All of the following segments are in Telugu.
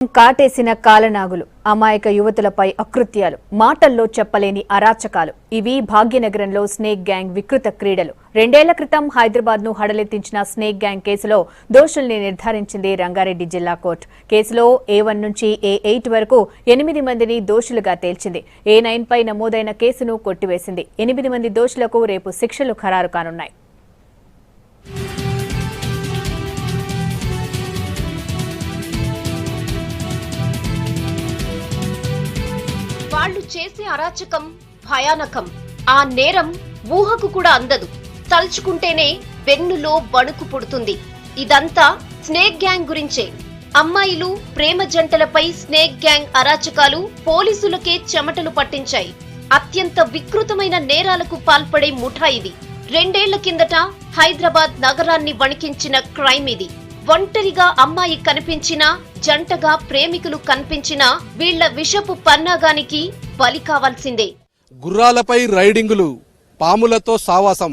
కాటేసిన కాలనాగులు, అమాయక యువతులపై అకృత్యాలు, మాటల్లో చెప్పలేని అరాచకాలు ఇవి భాగ్యనగరంలో స్నేక్ గ్యాంగ్ వికృత క్రీడలు. 2 ఏళ్ల క్రితం హైదరాబాద్ ను హడలెత్తించిన స్నేక్ గ్యాంగ్ కేసులో దోషుల్ని నిర్ధారించింది రంగారెడ్డి జిల్లా కోర్టు. కేసులో A1 నుంచి A8 వరకు 8 మందిని దోషులుగా తేల్చింది. A9 పై నమోదైన కేసును కొట్టివేసింది. 8 మంది దోషులకు రేపు శిక్షలు ఖరారు కానున్నాయి. వాళ్ళు చేసే అరాచకం భయానకం. ఆ నేరం ఊహకు కూడా అందదు. తలుచుకుంటేనే వెన్నులో వణుకు పుడుతుంది. ఇదంతా స్నేక్ గ్యాంగ్ గురించే. అమ్మాయిలు ప్రేమ జంటలపై స్నేక్ గ్యాంగ్ అరాచకాలు పోలీసులకే చెమటలు పట్టించాయి. అత్యంత వికృతమైన నేరాలకు పాల్పడే ముఠా ఇది. 2 ఏళ్ల కిందట హైదరాబాద్ నగరాన్ని వణికించిన క్రైమ్ ఇది. ఒంటరిగా అమ్మాయి కనిపించినా, జంటగా ప్రేమికులు కనిపించినా వీళ్ల విషపు పన్నాగానికి బలి కావాల్సిందే. గుర్రాలపై రైడింగులు, పాములతో సావాసం,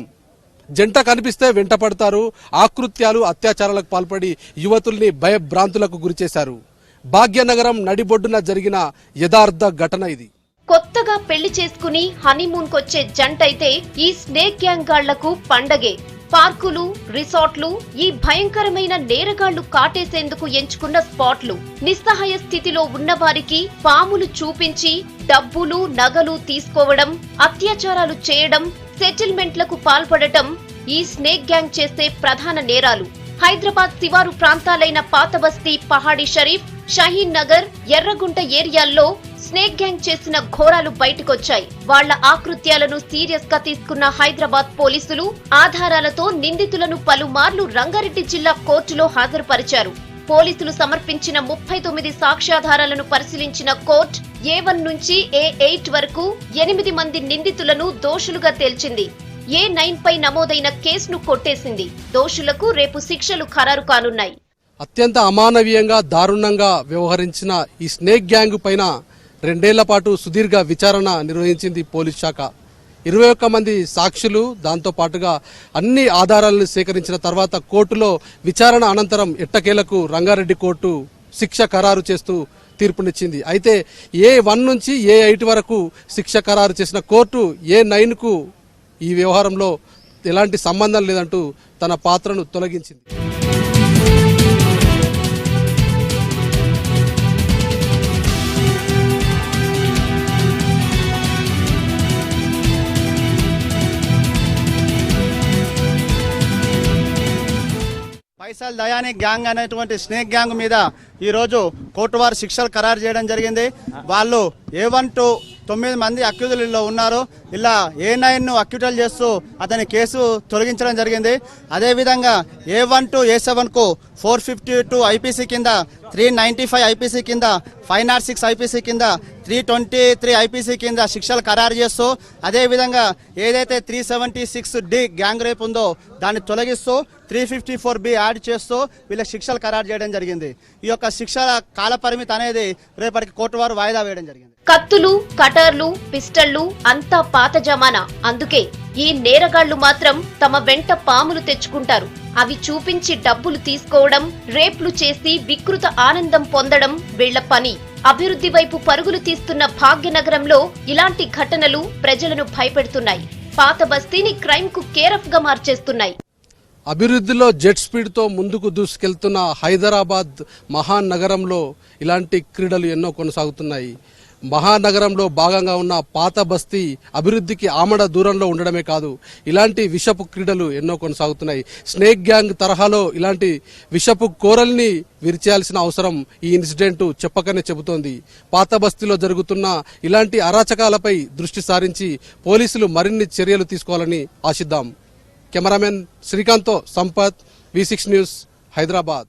జంట కనిపిస్తే వెంటపడతారు. ఆకృత్యాలు, అత్యాచారాలకు పాల్పడి యువతుల్ని భయభ్రాంతులకు గురిచేశారు. భాగ్యనగరం నడిబొడ్డున జరిగిన యథార్థ ఘటన ఇది. కొత్తగా పెళ్లి చేసుకుని హనీమూన్ కొచ్చే జంటైతే ఈ స్నేక్ గ్యాంగ్ గాళ్లకు పండగే. పార్కులు, రిసార్ట్లు ఈ భయంకరమైన నేరగాళ్లు కాటేసేందుకు ఎంచుకున్న స్పాట్లు. నిస్సహాయ స్థితిలో ఉన్నవారికి పాములు చూపించి డబ్బులు, నగలు తీసుకోవడం, అత్యాచారాలు చేయడం, సెటిల్మెంట్లకు పాల్పడటం ఈ స్నేక్ గ్యాంగ్ చేసే ప్రధాన నేరాలు. హైదరాబాద్ శివారు ప్రాంతాలైన పాతబస్తీ, పహాడీ షరీఫ్, షహీన్ నగర్, ఎర్రగుంట ఏరియాల్లో స్నేక్ గ్యాంగ్ చేసిన ఘోరాలు బయటకొచ్చాయి. వాళ్ల ఆకృత్యాలను సీరియస్ గా తీసుకున్న హైదరాబాద్ పోలీసులు ఆధారాలతో నిందితులను పలుమార్లు రంగారెడ్డి జిల్లా కోర్టులో హాజరుపరిచారు. పోలీసులు సమర్పించిన 39 సాక్ష్యాధారాలను పరిశీలించిన కోర్టు A1 నుంచి A8 వరకు 8 మంది నిందితులను దోషులుగా తేల్చింది. A9 పై నమోదైన కేసును కొట్టేసింది. దోషులకు రేపు శిక్షలు ఖరారు కానున్నాయి. అత్యంత అమానవీయంగా, దారుణంగా వ్యవహరించిన ఈ స్నేక్ గ్యాంగ్ పైన 2 ఏళ్ల పాటు సుదీర్ఘ విచారణ నిర్వహించింది పోలీస్ శాఖ. 21 మంది సాక్షులు, దాంతో పాటుగా అన్ని ఆధారాలను సేకరించిన తర్వాత కోర్టులో విచారణ అనంతరం ఎట్టకేలకు రంగారెడ్డి కోర్టు శిక్ష ఖరారు చేస్తూ తీర్పునిచ్చింది. అయితే A1 నుంచి A8 వరకు శిక్ష ఖరారు చేసిన కోర్టు A9కు ఈ వ్యవహారంలో ఎలాంటి సంబంధం లేదంటూ తన పాత్రను తొలగించింది. పైసల్ దయాని గ్యాంగ్ అనేటువంటి స్నేక్ గ్యాంగ్ మీద ఈ రోజు కోర్టు వారు శిక్షలు ఖరారు చేయడం జరిగింది. వాళ్ళు A1 to 9 మంది అక్యూజులలో ఉన్నారు. ఇలా A9 ను అక్యూటల్ చేస్తూ అతని కేసు తొలగించడం జరిగింది. అదేవిధంగా A1 to A7 కు 452 IPC కింద, 395 IPC కింద, 506 IPC కింద, 323 IPC కింద శిక్షలు ఖరారు చేస్తూ, అదేవిధంగా ఏదైతే 376D గ్యాంగ్ రేప్ ఉందో దాన్ని తొలగిస్తూ 354B యాడ్ చేస్తూ వీళ్ళకి శిక్షలు ఖరారు చేయడం జరిగింది. ఈ యొక్క శిక్షల కాల పరిమితి అనేది రేపటికి కోర్టు వారు వాయిదా వేయడం జరిగింది. కత్తులు, కటర్లు, పిస్టళ్లు అంతా పాత జమానా. అందుకే ఈ నేరగాళ్లు మాత్రం తమ వెంట పాములు తెచ్చుకుంటారు. అవి చూపించి డబ్బులు తీసుకోవడం, రేప్లు చేసి వికృత ఆనందం పొందడం వీళ్ల పని. అభివృద్ధి వైపు పరుగులు తీస్తున్న భాగ్యనగరంలో ఇలాంటి ఘటనలు ప్రజలను భయపెడుతున్నాయి. పాత బస్తీని క్రైమ్ కు కేరఫ్ గా మార్చేస్తున్నాయి. అభివృద్ధిలో జెట్ స్పీడ్ తో ముందుకు దూసుకెళ్తున్న హైదరాబాద్ మహానగరంలో ఇలాంటి క్రీడలు ఎన్నో కొనసాగుతున్నాయి. మహానగరంలో భాగంగా ఉన్న పాత బస్తీ అభివృద్ధికి ఆమడ దూరంలో ఉండడమే కాదు, ఇలాంటి విషపు క్రీడలు ఎన్నో కొనసాగుతున్నాయి. స్నేక్ గ్యాంగ్ తరహాలో ఇలాంటి విషపు కోరల్ని విరిచేయాల్సిన అవసరం ఈ ఇన్సిడెంట్ చెప్పకనే చెబుతోంది. పాత బస్తీలో జరుగుతున్న ఇలాంటి అరాచకాలపై దృష్టి సారించి పోలీసులు మరిన్ని చర్యలు తీసుకోవాలని ఆశిద్దాం. కెమెరామెన్ శ్రీకాంత్తో సంపత్, V6 న్యూస్, హైదరాబాద్.